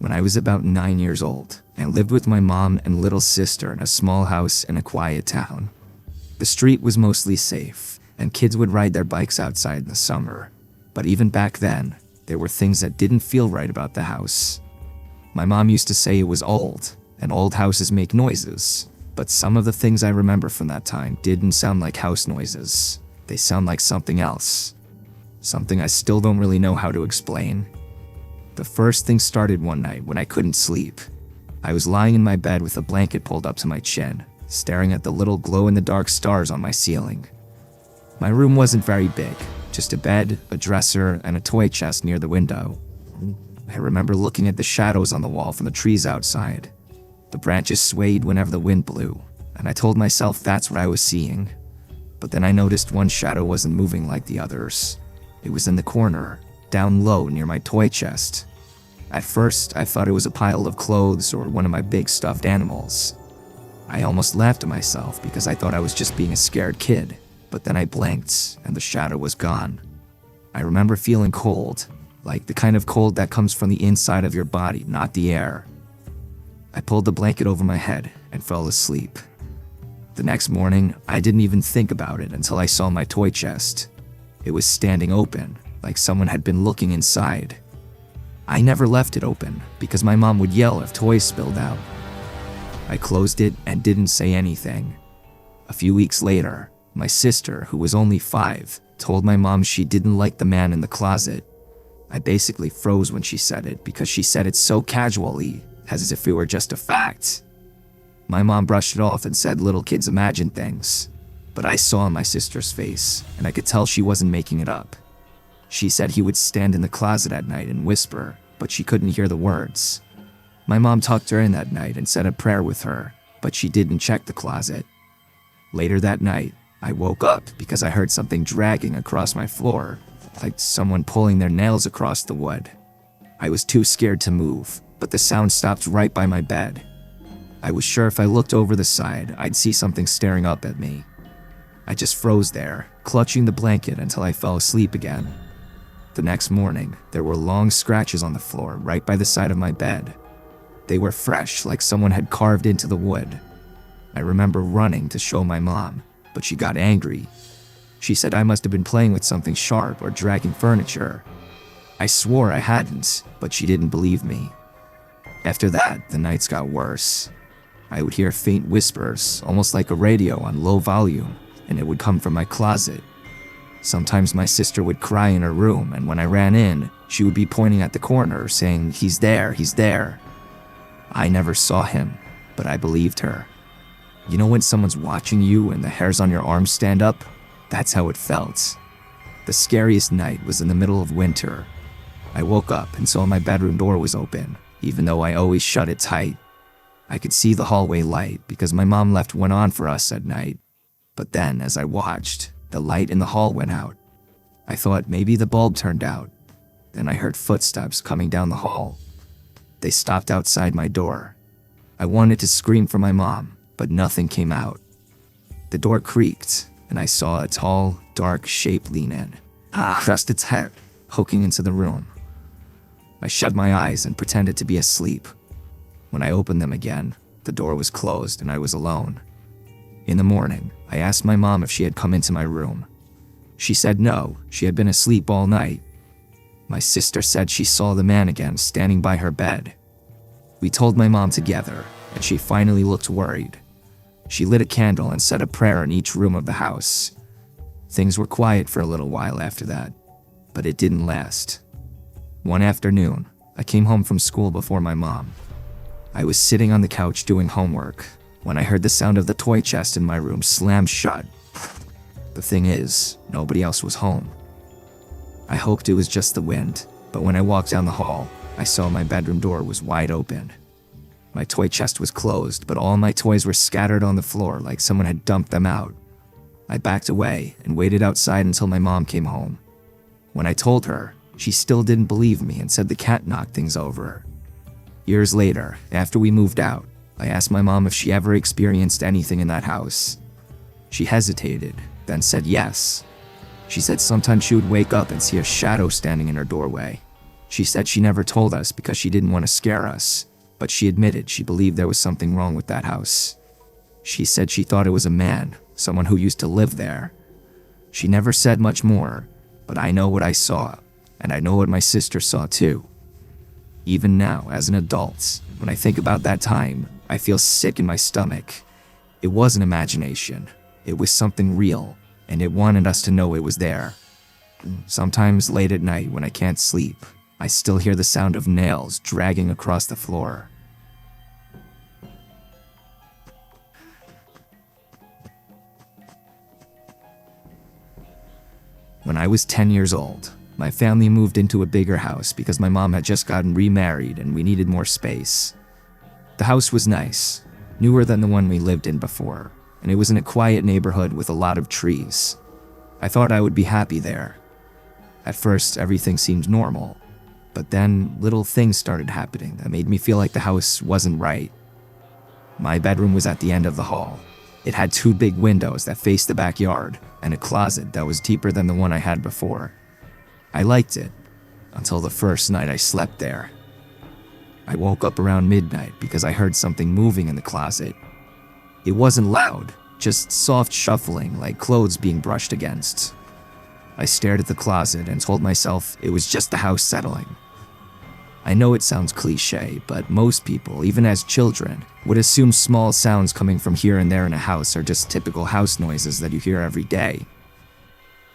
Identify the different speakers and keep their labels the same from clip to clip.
Speaker 1: When I was about 9 years old, I lived with my mom and little sister in a small house in a quiet town. The street was mostly safe, and kids would ride their bikes outside in the summer. But even back then, there were things that didn't feel right about the house. My mom used to say it was old, and old houses make noises. But some of the things I remember from that time didn't sound like house noises. They sound like something else. Something I still don't really know how to explain. The first thing started one night when I couldn't sleep. I was lying in my bed with a blanket pulled up to my chin, staring at the little glow-in-the-dark stars on my ceiling. My room wasn't very big, just a bed, a dresser, and a toy chest near the window. I remember looking at the shadows on the wall from the trees outside. The branches swayed whenever the wind blew, and I told myself that's what I was seeing. But then I noticed one shadow wasn't moving like the others. It was in the corner, down low near my toy chest. At first, I thought it was a pile of clothes or one of my big stuffed animals. I almost laughed at myself because I thought I was just being a scared kid, but then I blinked and the shadow was gone. I remember feeling cold, like the kind of cold that comes from the inside of your body, not the air. I pulled the blanket over my head and fell asleep. The next morning, I didn't even think about it until I saw my toy chest. It was standing open, like someone had been looking inside. I never left it open because my mom would yell if toys spilled out. I closed it and didn't say anything. A few weeks later, my sister, who was only 5, told my mom she didn't like the man in the closet. I basically froze when she said it because she said it so casually, as if it were just a fact. My mom brushed it off and said little kids imagine things. But I saw my sister's face, and I could tell she wasn't making it up. She said he would stand in the closet at night and whisper, but she couldn't hear the words. My mom tucked her in that night and said a prayer with her, but she didn't check the closet. Later that night, I woke up because I heard something dragging across my floor, like someone pulling their nails across the wood. I was too scared to move, but the sound stopped right by my bed. I was sure if I looked over the side, I'd see something staring up at me. I just froze there, clutching the blanket until I fell asleep again. The next morning, there were long scratches on the floor right by the side of my bed. They were fresh, like someone had carved into the wood. I remember running to show my mom, but she got angry. She said I must have been playing with something sharp or dragging furniture. I swore I hadn't, but she didn't believe me. After that, the nights got worse. I would hear faint whispers, almost like a radio on low volume, and it would come from my closet. Sometimes my sister would cry in her room, and when I ran in, she would be pointing at the corner, saying, he's there. I never saw him, but I believed her. You know when someone's watching you and the hairs on your arms stand up? That's how it felt. The scariest night was in the middle of winter. I woke up and saw my bedroom door was open, even though I always shut it tight. I could see the hallway light because my mom left one on for us at night. But then, as I watched, the light in the hall went out. I thought maybe the bulb turned out. Then I heard footsteps coming down the hall. They stopped outside my door. I wanted to scream for my mom, but nothing came out. The door creaked, and I saw a tall, dark shape lean in, thrust its head, poking into the room. I shut my eyes and pretended to be asleep. When I opened them again, the door was closed and I was alone. In the morning, I asked my mom if she had come into my room. She said no, she had been asleep all night. My sister said she saw the man again standing by her bed. We told my mom together, and she finally looked worried. She lit a candle and said a prayer in each room of the house. Things were quiet for a little while after that, but it didn't last. One afternoon, I came home from school before my mom. I was sitting on the couch doing homework when I heard the sound of the toy chest in my room slam shut. The thing is, nobody else was home. I hoped it was just the wind, but when I walked down the hall, I saw my bedroom door was wide open. My toy chest was closed, but all my toys were scattered on the floor like someone had dumped them out. I backed away and waited outside until my mom came home. When I told her, she still didn't believe me and said the cat knocked things over. Years later, after we moved out, I asked my mom if she ever experienced anything in that house. She hesitated, then said yes. She said sometimes she would wake up and see a shadow standing in her doorway. She said she never told us because she didn't want to scare us, but she admitted she believed there was something wrong with that house. She said she thought it was a man, someone who used to live there. She never said much more, but I know what I saw, and I know what my sister saw too. Even now, as an adult, when I think about that time, I feel sick in my stomach. It wasn't imagination. It was something real, and it wanted us to know it was there. Sometimes late at night when I can't sleep, I still hear the sound of nails dragging across the floor. When I was 10 years old, my family moved into a bigger house because my mom had just gotten remarried and we needed more space. The house was nice, newer than the one we lived in before, and it was in a quiet neighborhood with a lot of trees. I thought I would be happy there. At first, everything seemed normal, but then little things started happening that made me feel like the house wasn't right. My bedroom was at the end of the hall. It had 2 big windows that faced the backyard and a closet that was deeper than the one I had before. I liked it, until the first night I slept there. I woke up around midnight because I heard something moving in the closet. It wasn't loud, just soft shuffling like clothes being brushed against. I stared at the closet and told myself it was just the house settling. I know it sounds cliche, but most people, even as children, would assume small sounds coming from here and there in a house are just typical house noises that you hear every day.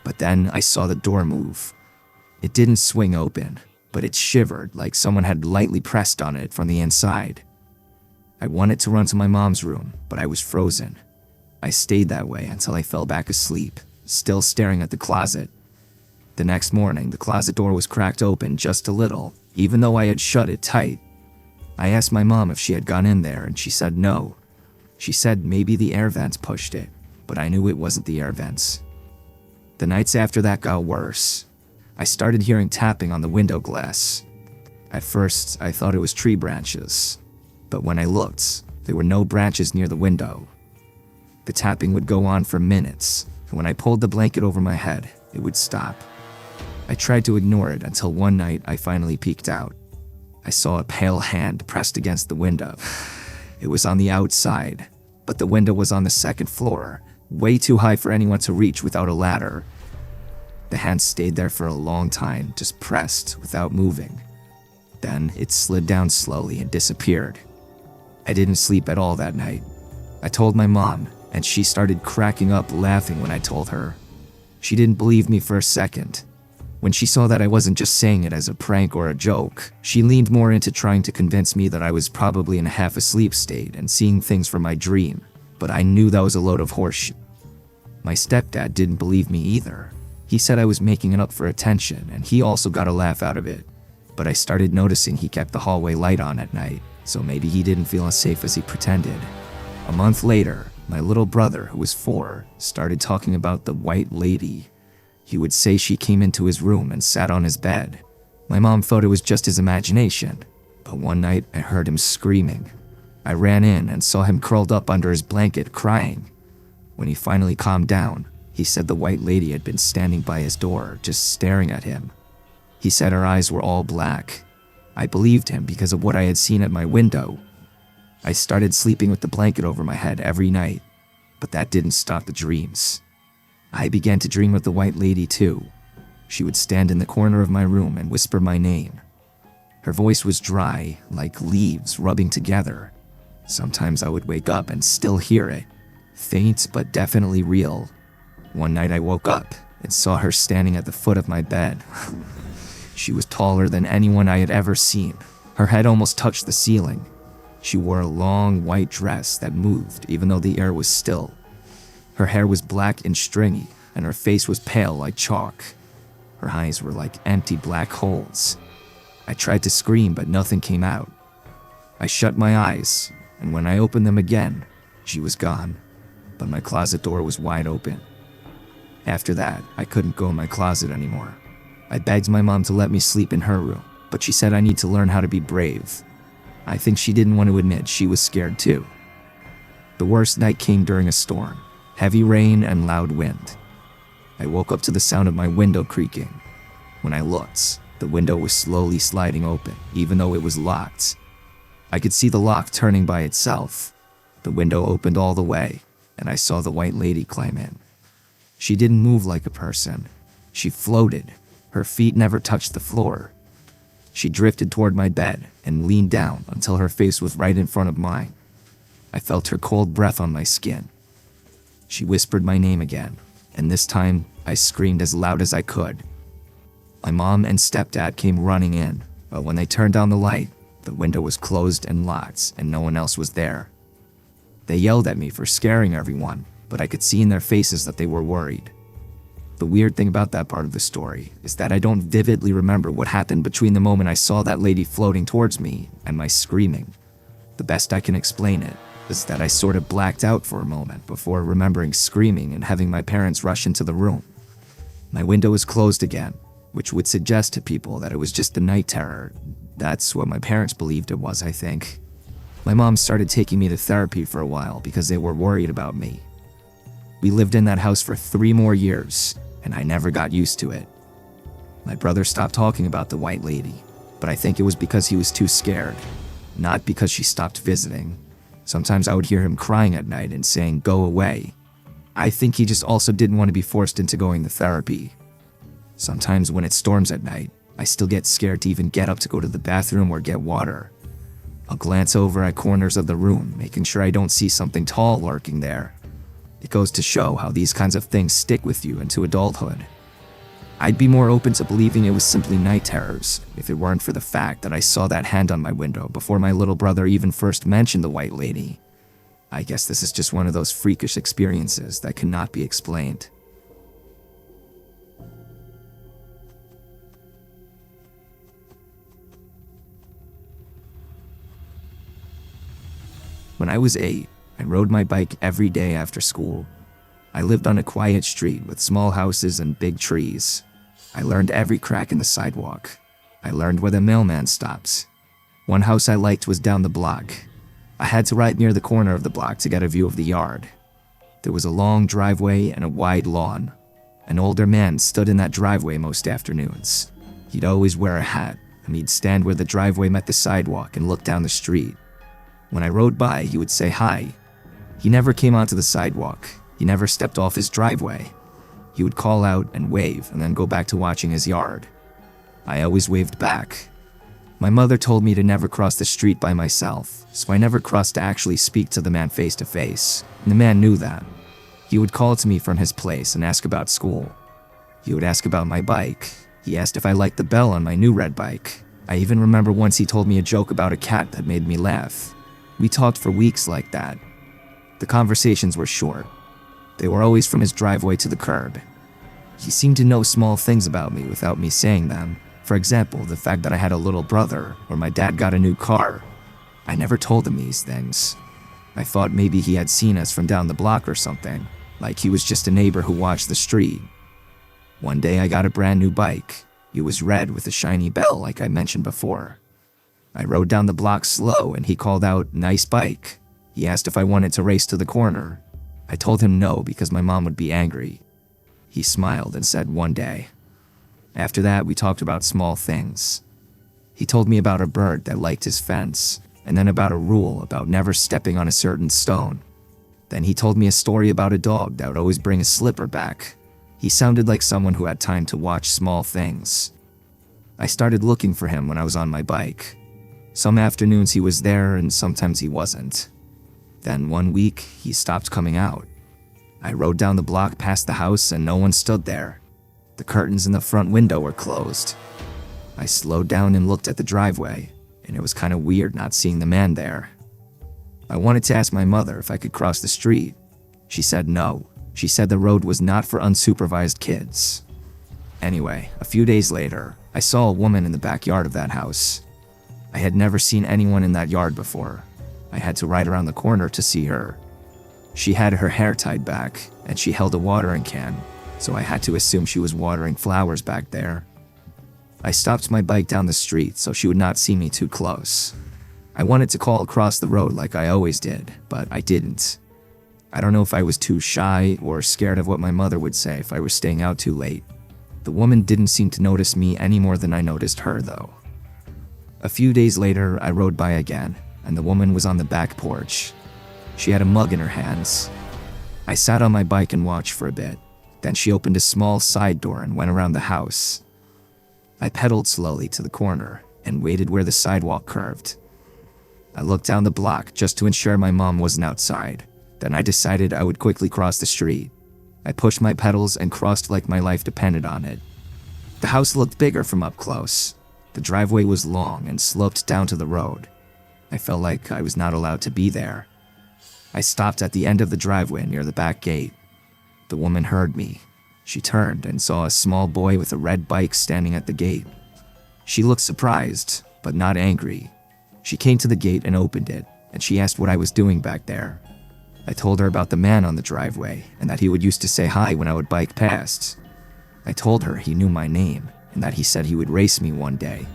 Speaker 1: But then I saw the door move. It didn't swing open, but it shivered like someone had lightly pressed on it from the inside. I wanted to run to my mom's room, but I was frozen. I stayed that way until I fell back asleep, still staring at the closet. The next morning, the closet door was cracked open just a little, even though I had shut it tight. I asked my mom if she had gone in there, and she said no. She said maybe the air vents pushed it, but I knew it wasn't the air vents. The nights after that got worse. I started hearing tapping on the window glass. At first, I thought it was tree branches, but when I looked, there were no branches near the window. The tapping would go on for minutes, and when I pulled the blanket over my head, it would stop. I tried to ignore it until one night I finally peeked out. I saw a pale hand pressed against the window. It was on the outside, but the window was on the 2nd floor, way too high for anyone to reach without a ladder. The hand stayed there for a long time, just pressed without moving. Then it slid down slowly and disappeared. I didn't sleep at all that night. I told my mom, and she started cracking up laughing when I told her. She didn't believe me for a second. When she saw that I wasn't just saying it as a prank or a joke, she leaned more into trying to convince me that I was probably in a half-asleep state and seeing things from my dream, but I knew that was a load of horseshit. My stepdad didn't believe me either. He said I was making it up for attention, and he also got a laugh out of it. But I started noticing he kept the hallway light on at night, so maybe he didn't feel as safe as he pretended. A month later, my little brother, who was 4, started talking about the white lady. He would say she came into his room and sat on his bed. My mom thought it was just his imagination, but one night I heard him screaming. I ran in and saw him curled up under his blanket crying. When he finally calmed down, he said the white lady had been standing by his door, just staring at him. He said her eyes were all black. I believed him because of what I had seen at my window. I started sleeping with the blanket over my head every night, but that didn't stop the dreams. I began to dream of the white lady too. She would stand in the corner of my room and whisper my name. Her voice was dry, like leaves rubbing together. Sometimes I would wake up and still hear it, faint but definitely real. One night I woke up and saw her standing at the foot of my bed. She was taller than anyone I had ever seen. Her head almost touched the ceiling. She wore a long white dress that moved even though the air was still. Her hair was black and stringy, and her face was pale like chalk. Her eyes were like empty black holes. I tried to scream, but nothing came out. I shut my eyes, and when I opened them again, she was gone, but my closet door was wide open. After that, I couldn't go in my closet anymore. I begged my mom to let me sleep in her room, but she said I need to learn how to be brave. I think she didn't want to admit she was scared too. The worst night came during a storm. Heavy rain and loud wind. I woke up to the sound of my window creaking. When I looked, The window was slowly sliding open, even though it was locked. I could see the lock turning by itself. The window opened all the way, and I saw the white lady climb in. She didn't move like a person. She floated. Her feet never touched the floor. She drifted toward my bed and leaned down until her face was right in front of mine. I felt her cold breath on my skin. She whispered my name again, and this time I screamed as loud as I could. My mom and stepdad came running in, but when they turned on the light, the window was closed and locked, and no one else was there. They yelled at me for scaring everyone, but I could see in their faces that they were worried. The weird thing about that part of the story is that I don't vividly remember what happened between the moment I saw that lady floating towards me and my screaming. The best I can explain it is that I sort of blacked out for a moment before remembering screaming and having my parents rush into the room. My window was closed again, which would suggest to people that it was just a night terror. That's what my parents believed it was, I think. My mom started taking me to therapy for a while because they were worried about me. We lived in that house for 3 more years, and I never got used to it. My brother stopped talking about the white lady, but I think it was because he was too scared, not because she stopped visiting. Sometimes I would hear him crying at night and saying, "Go away." I think he just also didn't want to be forced into going to therapy. Sometimes when it storms at night, I still get scared to even get up to go to the bathroom or get water. I'll glance over at corners of the room, making sure I don't see something tall lurking there. It goes to show how these kinds of things stick with you into adulthood. I'd be more open to believing it was simply night terrors if it weren't for the fact that I saw that hand on my window before my little brother even first mentioned the white lady. I guess this is just one of those freakish experiences that cannot be explained. When I was 8, I rode my bike every day after school. I lived on a quiet street with small houses and big trees. I learned every crack in the sidewalk. I learned where the mailman stops. One house I liked was down the block. I had to ride near the corner of the block to get a view of the yard. There was a long driveway and a wide lawn. An older man stood in that driveway most afternoons. He'd always wear a hat, and he'd stand where the driveway met the sidewalk and look down the street. When I rode by, he would say hi. He never came onto the sidewalk. He never stepped off his driveway. He would call out and wave and then go back to watching his yard. I always waved back. My mother told me to never cross the street by myself, so I never crossed to actually speak to the man face to face, and the man knew that. He would call to me from his place and ask about school. He would ask about my bike. He asked if I liked the bell on my new red bike. I even remember once he told me a joke about a cat that made me laugh. We talked for weeks like that. The conversations were short. They were always from his driveway to the curb. He seemed to know small things about me without me saying them. For example, the fact that I had a little brother, or my dad got a new car. I never told him these things. I thought maybe he had seen us from down the block or something, like he was just a neighbor who watched the street. One day I got a brand new bike. It was red with a shiny bell like I mentioned before. I rode down the block slow and he called out, "Nice bike." He asked if I wanted to race to the corner. I told him no because my mom would be angry. He smiled and said one day. After that, we talked about small things. He told me about a bird that liked his fence, and then about a rule about never stepping on a certain stone. Then he told me a story about a dog that would always bring a slipper back. He sounded like someone who had time to watch small things. I started looking for him when I was on my bike. Some afternoons he was there and sometimes he wasn't. Then one week, he stopped coming out. I rode down the block past the house and no one stood there. The curtains in the front window were closed. I slowed down and looked at the driveway, and it was kind of weird not seeing the man there. I wanted to ask my mother if I could cross the street. She said no. She said the road was not for unsupervised kids. Anyway, a few days later, I saw a woman in the backyard of that house. I had never seen anyone in that yard before. I had to ride around the corner to see her. She had her hair tied back, and she held a watering can, so I had to assume she was watering flowers back there. I stopped my bike down the street so she would not see me too close. I wanted to call across the road like I always did, but I didn't. I don't know if I was too shy or scared of what my mother would say if I was staying out too late. The woman didn't seem to notice me any more than I noticed her, though. A few days later, I rode by again, and the woman was on the back porch. She had a mug in her hands. I sat on my bike and watched for a bit. Then she opened a small side door and went around the house. I pedaled slowly to the corner and waited where the sidewalk curved. I looked down the block just to ensure my mom wasn't outside. Then I decided I would quickly cross the street. I pushed my pedals and crossed like my life depended on it. The house looked bigger from up close. The driveway was long and sloped down to the road. I felt like I was not allowed to be there. I stopped at the end of the driveway near the back gate. The woman heard me. She turned and saw a small boy with a red bike standing at the gate. She looked surprised, but not angry. She came to the gate and opened it, and she asked what I was doing back there. I told her about the man on the driveway and that he would used to say hi when I would bike past. I told her he knew my name and that he said he would race me one day.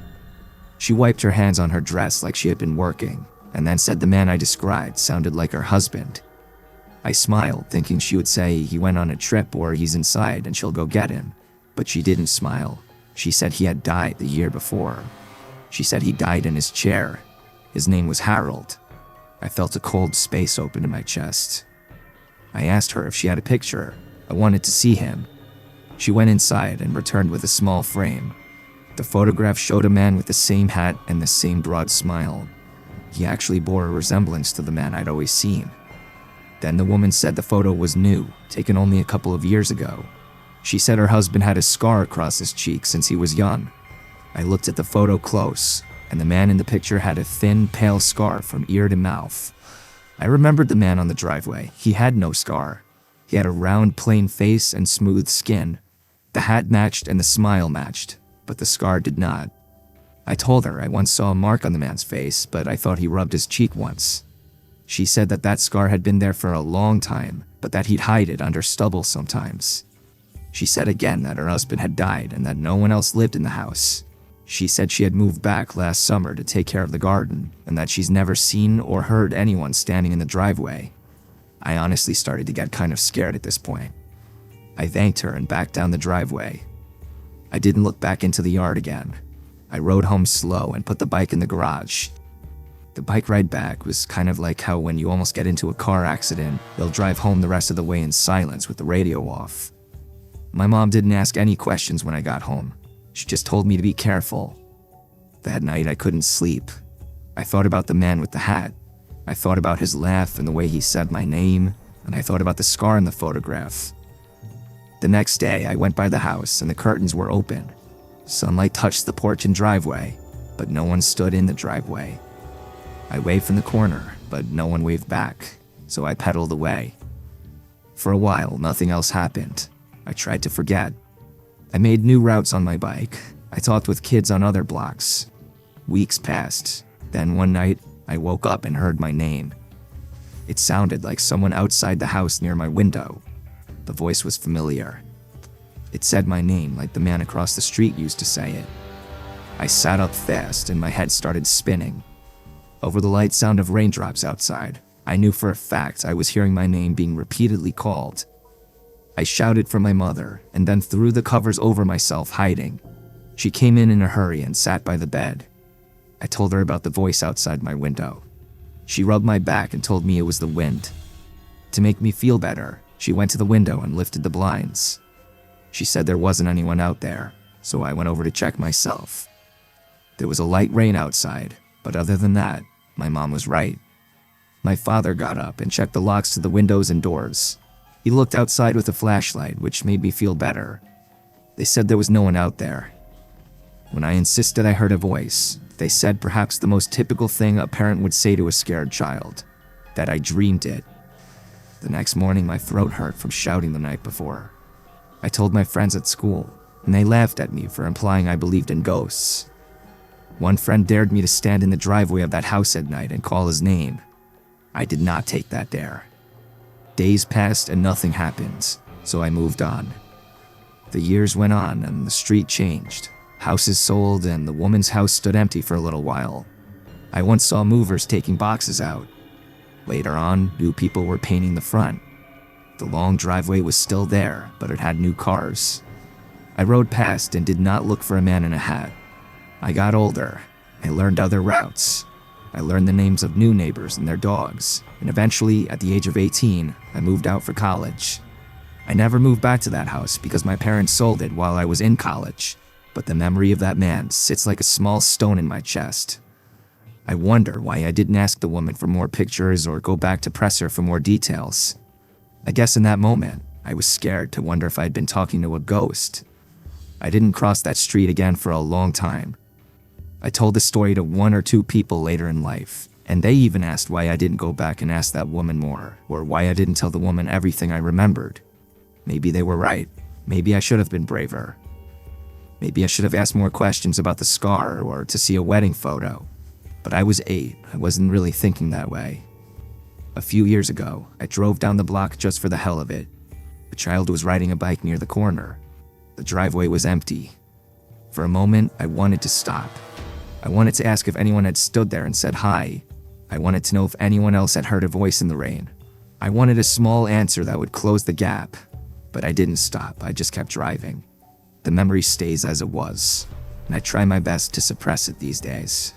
Speaker 1: She wiped her hands on her dress like she had been working, and then said the man I described sounded like her husband. I smiled, thinking she would say he went on a trip or he's inside and she'll go get him, but she didn't smile. She said he had died the year before. She said he died in his chair. His name was Harold. I felt a cold space open in my chest. I asked her if she had a picture. I wanted to see him. She went inside and returned with a small frame. The photograph showed a man with the same hat and the same broad smile. He actually bore a resemblance to the man I'd always seen. Then the woman said the photo was new, taken only a couple of years ago. She said her husband had a scar across his cheek since he was young. I looked at the photo close, and the man in the picture had a thin, pale scar from ear to mouth. I remembered the man on the driveway. He had no scar. He had a round, plain face and smooth skin. The hat matched and the smile matched, but the scar did not. I told her I once saw a mark on the man's face, but I thought he rubbed his cheek once. She said that that scar had been there for a long time, but that he'd hide it under stubble sometimes. She said again that her husband had died and that no one else lived in the house. She said she had moved back last summer to take care of the garden, and that she's never seen or heard anyone standing in the driveway. I honestly started to get kind of scared at this point. I thanked her and backed down the driveway. I didn't look back into the yard again. I rode home slow and put the bike in the garage. The bike ride back was kind of like how when you almost get into a car accident, you'll drive home the rest of the way in silence with the radio off. My mom didn't ask any questions when I got home. She just told me to be careful. That night I couldn't sleep. I thought about the man with the hat. I thought about his laugh and the way he said my name, and I thought about the scar in the photograph. The next day I went by the house and the curtains were open. Sunlight touched the porch and driveway, but no one stood in the driveway. I waved from the corner, but no one waved back, so I pedaled away. For a while, nothing else happened. I tried to forget. I made new routes on my bike. I talked with kids on other blocks. Weeks passed. Then one night, I woke up and heard my name. It sounded like someone outside the house near my window. The voice was familiar. It said my name like the man across the street used to say it. I sat up fast and my head started spinning. Over the light sound of raindrops outside, I knew for a fact I was hearing my name being repeatedly called. I shouted for my mother and then threw the covers over myself, hiding. She came in a hurry and sat by the bed. I told her about the voice outside my window. She rubbed my back and told me it was the wind. To make me feel better, she went to the window and lifted the blinds. She said there wasn't anyone out there, so I went over to check myself. There was a light rain outside, but other than that, my mom was right. My father got up and checked the locks to the windows and doors. He looked outside with a flashlight, which made me feel better. They said there was no one out there. When I insisted I heard a voice, they said perhaps the most typical thing a parent would say to a scared child, that I dreamed it. The next morning, my throat hurt from shouting the night before. I told my friends at school, and they laughed at me for implying I believed in ghosts. One friend dared me to stand in the driveway of that house at night and call his name. I did not take that dare. Days passed and nothing happened, so I moved on. The years went on and the street changed. Houses sold and the woman's house stood empty for a little while. I once saw movers taking boxes out. Later on, new people were painting the front. The long driveway was still there, but it had new cars. I rode past and did not look for a man in a hat. I got older. I learned other routes. I learned the names of new neighbors and their dogs, and eventually, at the age of 18, I moved out for college. I never moved back to that house because my parents sold it while I was in college, but the memory of that man sits like a small stone in my chest. I wonder why I didn't ask the woman for more pictures or go back to press her for more details. I guess in that moment, I was scared to wonder if I'd been talking to a ghost. I didn't cross that street again for a long time. I told the story to 1 or 2 people later in life, and they even asked why I didn't go back and ask that woman more, or why I didn't tell the woman everything I remembered. Maybe they were right. Maybe I should have been braver. Maybe I should have asked more questions about the scar or to see a wedding photo. But I was 8. I wasn't really thinking that way. A few years ago, I drove down the block just for the hell of it. A child was riding a bike near the corner. The driveway was empty. For a moment, I wanted to stop. I wanted to ask if anyone had stood there and said hi. I wanted to know if anyone else had heard a voice in the rain. I wanted a small answer that would close the gap. But I didn't stop. I just kept driving. The memory stays as it was, and I try my best to suppress it these days.